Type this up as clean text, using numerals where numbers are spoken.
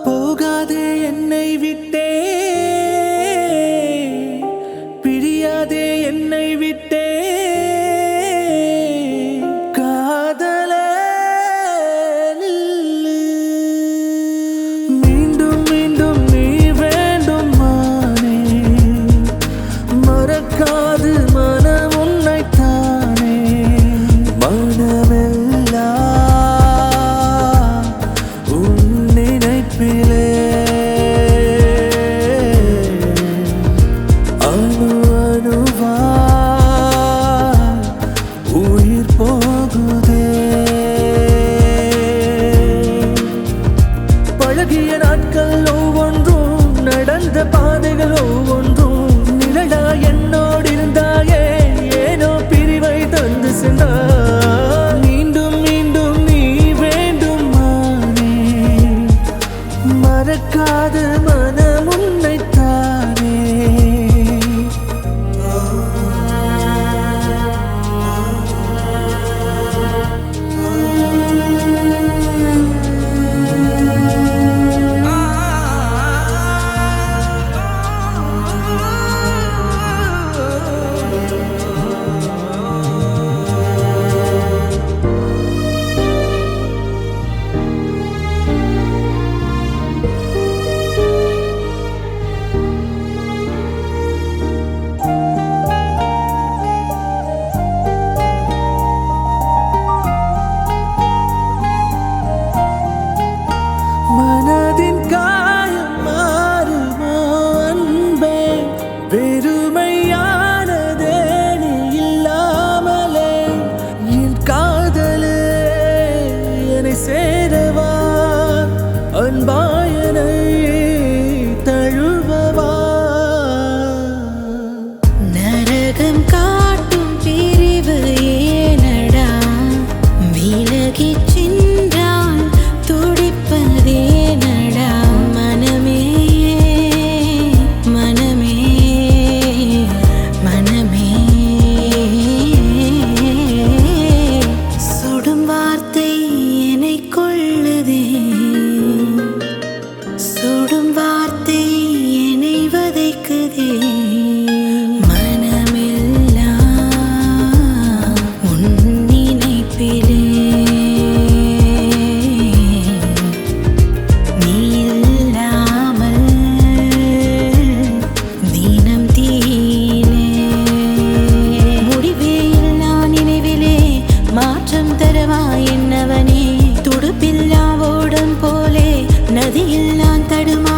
போகாதே என்னை விட்டே, பிரியாதே என்னை விட்டே, காதலே நில்லு. மீண்டும் மீண்டும் நீ வேண்டும் மானே, மறக்காது மனம் உன்னைத்தானே. மனமெல்லாம் உன் நினைப்பிலே, அணு அணுவாய் உயிர் போகுதே. பழகிய நாட்கள் ஒவ்வொன்றும், நடந்த பாதைகள் ஒவ்வொன்றும், நிழலா என்னோடு இருந்தாயே, ஏனோ பிரிவை தந்து சென்றாய். மீண்டும் மீண்டும் நீ வேண்டும் மானே, மறக்காத மனம் உன்னைத்தானே. மனதின் காயம் மாறுமோ அன்பே, வெறுமையானதே நீ இல்லாமலே. என் காதலே என்னை சேரவா, அன்பாயனை தழுவவா. நரகம் காட்டும் பிரிவு ஏனடா, விலகிச் சென்றால் துடிப்பதேனடா. மனமே மனமே மனமே, சுடும் வார்த்தை என்னை கொள்ளுதே, சுடும் வார்த்தை என்னை வதைக்குதே. மனமெல்லாம் உன் நினைப்பிலே, நீ இல்லாமல் தினம் தீனே. முடிவே இல்லா நினைவிலே மாற்றம் தரவா என்னவனே, துடுப்பில்லா ஓடம் போலே நதியில் நான் தடுமா